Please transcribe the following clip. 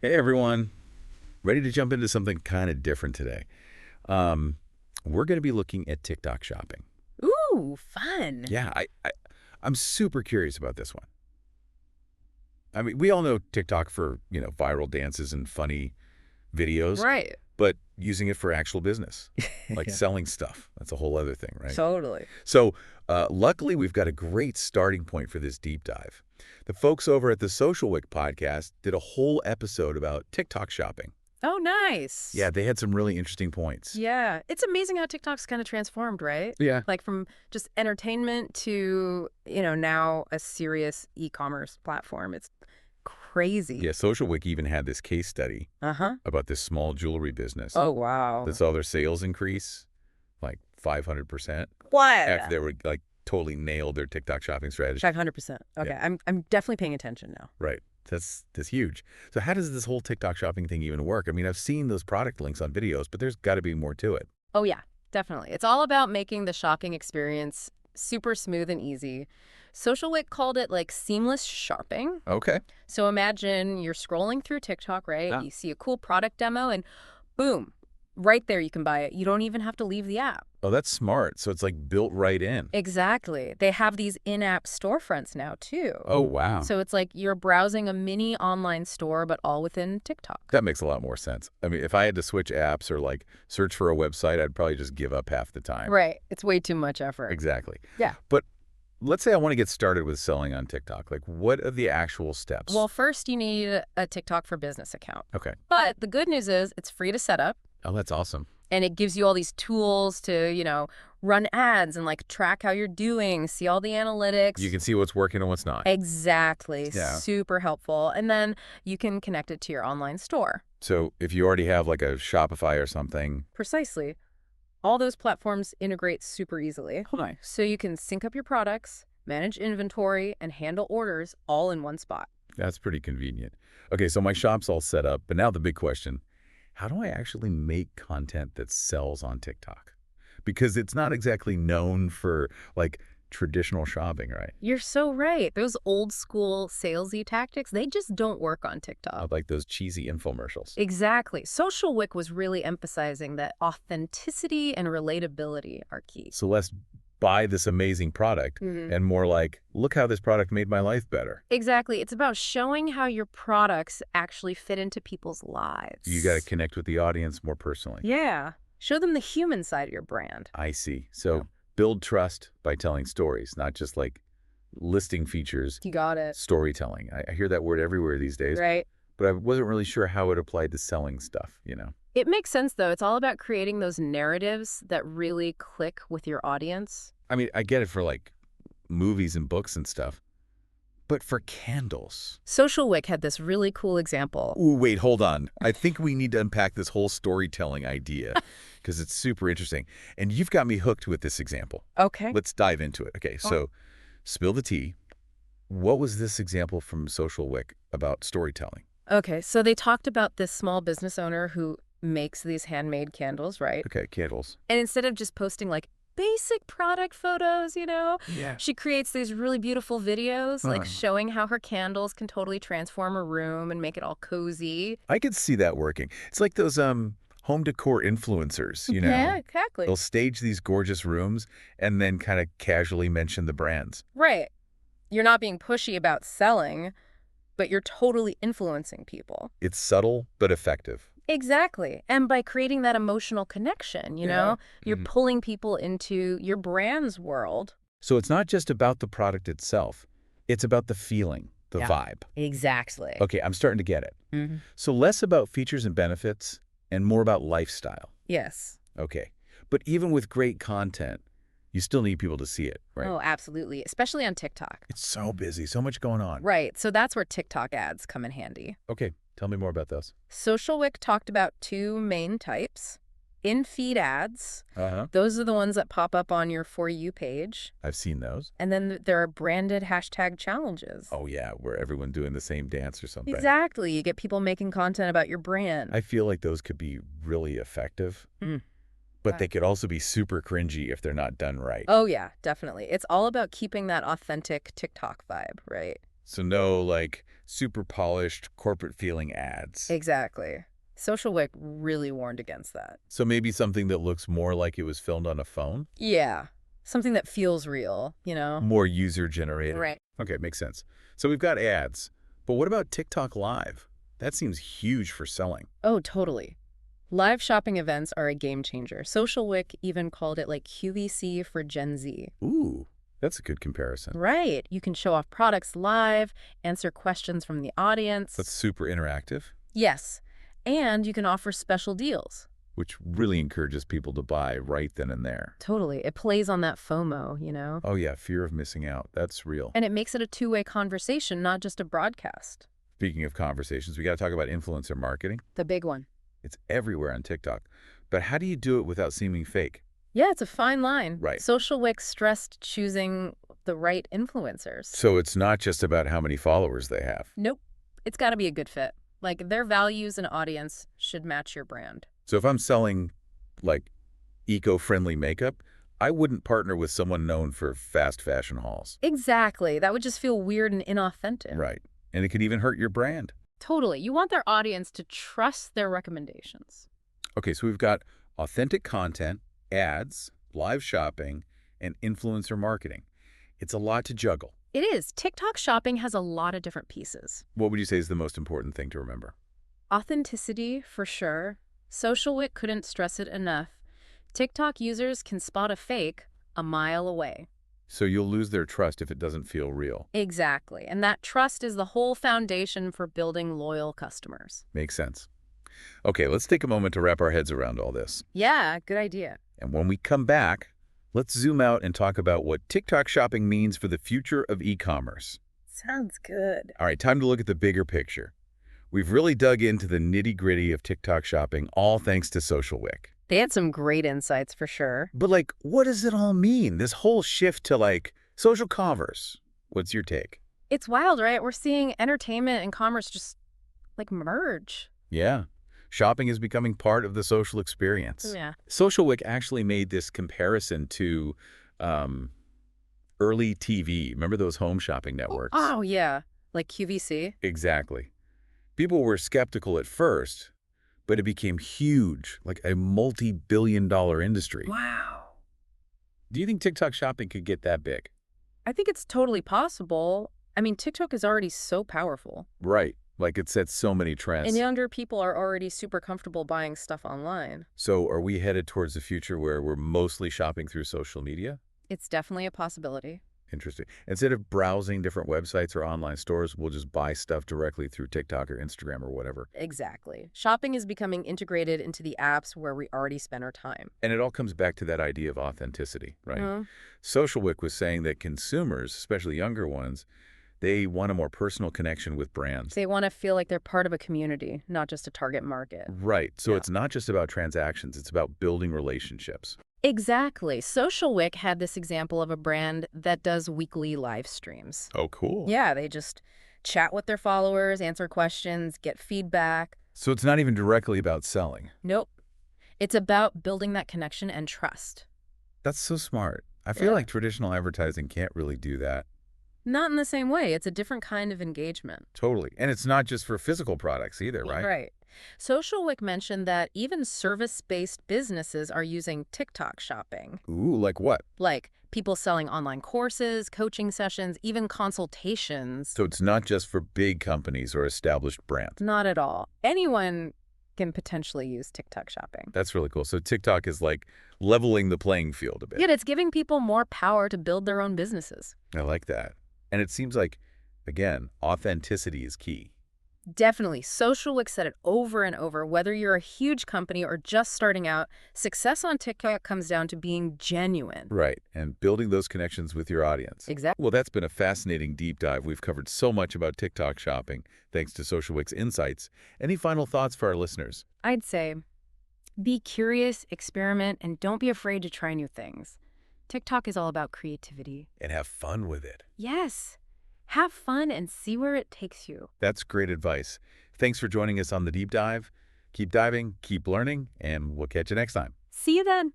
Hey everyone, ready to jump into something kind of different today. We're going to be looking at TikTok shopping. Ooh, fun. Yeah, I'm super curious about this one. I mean, we all know TikTok for, viral dances and funny videos, Right. but using it for actual business, like Yeah. selling stuff, that's a whole other thing, right? Totally. So, luckily, we've got a great starting point for this deep dive. The folks over at the SocialWick Podcast did a whole episode about TikTok shopping. Oh, nice. Yeah, they had some really interesting points. Yeah. It's amazing how TikTok's kind of transformed, right? Yeah. Like from just entertainment to, now a serious e-commerce platform. It's crazy. Yeah, SocialWick even had this case study Uh-huh. about this small jewelry business Oh, wow. that saw their sales increase like 500% What? after they were like totally nailed their TikTok shopping strategy. 500%. Okay. Yeah. I'm definitely paying attention now. Right. That's huge. So how does this whole TikTok shopping thing even work? I mean, I've seen those product links on videos, but there's got to be more to it. Oh, yeah, definitely. It's all about making the shopping experience super smooth and easy. SocialWick called it like seamless shopping. Okay. So imagine you're scrolling through TikTok, right? Yeah. You see a cool product demo and boom, right there you can buy it. You don't even have to leave the app. Oh, that's smart. So it's like built right in. Exactly. They have these in-app storefronts now too. Oh, wow. So it's like you're browsing a mini online store, but all within TikTok. That makes a lot more sense. I mean, if I had to switch apps or like search for a website, I'd probably just give up half the time. Right. It's way too much effort. Exactly. Yeah. But let's say I want to get started with selling on TikTok. Like, what are the actual steps? Well, first you need a TikTok for Business account. Okay. But the good news is it's free to set up. Oh, that's awesome. And it gives you all these tools to, run ads and like track how you're doing, see all the analytics. You can see what's working and what's not. Exactly. Yeah. Super helpful. And then you can connect it to your online store. So if you already have like a Shopify or something. Precisely. All those platforms integrate super easily. Oh, nice. So you can sync up your products, manage inventory, and handle orders all in one spot. That's pretty convenient. Okay, so my shop's all set up, but now the big question, how do I actually make content that sells on TikTok? Because it's not exactly known for like traditional shopping, right? You're so right. Those old school salesy tactics, they just don't work on TikTok. Like those cheesy infomercials. Exactly. SocialWick was really emphasizing that authenticity and relatability are key. So less buy this amazing product and more like, look how this product made my life better. Exactly. It's about showing how your products actually fit into people's lives. You got to connect with the audience more personally. Yeah. Show them the human side of your brand. I see. So build trust by telling stories, not just like listing features. You got it. Storytelling. I hear that word everywhere these days. Right. But I wasn't really sure how it applied to selling stuff, It makes sense, though. It's all about creating those narratives that really click with your audience. I mean, I get it for like movies and books and stuff, but for candles. SocialWick had this really cool example. Ooh, wait, hold on. I think we need to unpack this whole storytelling idea because it's super interesting. And you've got me hooked with this example. Okay. Let's dive into it. Okay, so spill the tea. What was this example from SocialWick about storytelling? Okay, so they talked about this small business owner who makes these handmade candles, right? Okay, candles. And instead of just posting like basic product photos, Yeah. she creates these really beautiful videos like showing how her candles can totally transform a room and make it all cozy. I could see that working. It's like those home decor influencers, Yeah, exactly. They'll stage these gorgeous rooms and then kind of casually mention the brands. Right. You're not being pushy about selling, but you're totally influencing people. It's subtle but effective. Exactly. And by creating that emotional connection, you're pulling people into your brand's world. So it's not just about the product itself. It's about the feeling, the vibe. Exactly. Okay, I'm starting to get it. So less about features and benefits and more about lifestyle. Yes. Okay. But even with great content, you still need people to see it, right? Oh, absolutely. Especially on TikTok. It's so busy, so much going on. Right. So that's where TikTok ads come in handy. Okay, tell me more about those. SocialWick talked about two main types. In-feed ads. Those are the ones that pop up on your For You page. I've seen those. And then there are branded hashtag challenges. Oh, yeah, where everyone doing the same dance or something. Exactly. You get people making content about your brand. I feel like those could be really effective. But they could also be super cringy if they're not done right. Oh, yeah, definitely. It's all about keeping that authentic TikTok vibe, right? So no, like, super polished, corporate-feeling ads. Exactly. SocialWick really warned against that. So maybe something that looks more like it was filmed on a phone? Yeah. Something that feels real, More user-generated. Right. Okay, makes sense. So we've got ads. But what about TikTok Live? That seems huge for selling. Oh, totally. Live shopping events are a game changer. SocialWick even called it like QVC for Gen Z. Ooh, that's a good comparison. Right. You can show off products live, answer questions from the audience. That's super interactive, Yes. And you can offer special deals. which really encourages people to buy right then and there. Totally. It plays on that FOMO. Oh yeah, fear of missing out. That's real. And it makes it a two-way conversation, not just a broadcast. Speaking of conversations, we got to talk about influencer marketing. The big one. It's everywhere on TikTok. But how do you do it without seeming fake? Yeah, it's a fine line. Right. SocialWick stressed choosing the right influencers. So it's not just about how many followers they have. Nope. It's got to be a good fit. Like, their values and audience should match your brand. So if I'm selling, like, eco-friendly makeup, I wouldn't partner with someone known for fast fashion hauls. Exactly. That would just feel weird and inauthentic. Right. And it could even hurt your brand. Totally. You want their audience to trust their recommendations. Okay, so we've got authentic content, ads, live shopping, and influencer marketing. It's a lot to juggle. It is. TikTok shopping has a lot of different pieces. What would you say is the most important thing to remember? Authenticity, for sure. SocialWick couldn't stress it enough. TikTok users can spot a fake a mile away. So you'll lose their trust if it doesn't feel real. Exactly. And that trust is the whole foundation for building loyal customers. Makes sense. Okay, let's take a moment to wrap our heads around all this. Yeah, good idea. And when we come back, let's zoom out and talk about what TikTok shopping means for the future of e-commerce. Sounds good. All right, time to look at the bigger picture. We've really dug into the nitty-gritty of TikTok shopping, all thanks to SocialWick. They had some great insights for sure. But, like, what does it all mean? This whole shift to, like, social commerce. What's your take? It's wild, right? We're seeing entertainment and commerce just, like, merge. Yeah. Shopping is becoming part of the social experience. Yeah. SocialWick actually made this comparison to early TV. Remember those home shopping networks? Oh, yeah. Like QVC? Exactly. People were skeptical at first, but it became huge, like a multi-billion-dollar industry. Wow. Do you think TikTok shopping could get that big? I think it's totally possible. I mean, TikTok is already so powerful. Right. Like it sets so many trends. And younger people are already super comfortable buying stuff online. So are we headed towards a future where we're mostly shopping through social media? It's definitely a possibility. Interesting. Instead of browsing different websites or online stores, we'll just buy stuff directly through TikTok or Instagram or whatever. Exactly. Shopping is becoming integrated into the apps where we already spend our time. And it all comes back to that idea of authenticity, right? Mhm. SocialWick was saying that consumers, especially younger ones, they want a more personal connection with brands. They want to feel like they're part of a community, not just a target market. Right. So Yeah. it's not just about transactions, it's about building relationships. Exactly. SocialWick had this example of a brand that does weekly live streams. Oh, cool. Yeah, they just chat with their followers, answer questions, get feedback. So it's not even directly about selling. Nope. It's about building that connection and trust. That's so smart. I feel Yeah. like traditional advertising can't really do that. Not in the same way. It's a different kind of engagement. Totally. And it's not just for physical products either, right? Right. SocialWick mentioned that even service-based businesses are using TikTok shopping. Ooh, like what? Like people selling online courses, coaching sessions, even consultations. So it's not just for big companies or established brands. Not at all. Anyone can potentially use TikTok shopping. That's really cool. So TikTok is like leveling the playing field a bit. Yet it's giving people more power to build their own businesses. I like that. And it seems like, again, authenticity is key. Definitely. SocialWick said it over and over. Whether you're a huge company or just starting out, success on TikTok comes down to being genuine. Right. And building those connections with your audience. Exactly. Well, that's been a fascinating deep dive. We've covered so much about TikTok shopping, thanks to SocialWick's insights. Any final thoughts for our listeners? I'd say be curious, experiment, and don't be afraid to try new things. TikTok is all about creativity. And have fun with it. Yes. Have fun and see where it takes you. That's great advice. Thanks for joining us on the deep dive. Keep diving, keep learning, and we'll catch you next time. See you then.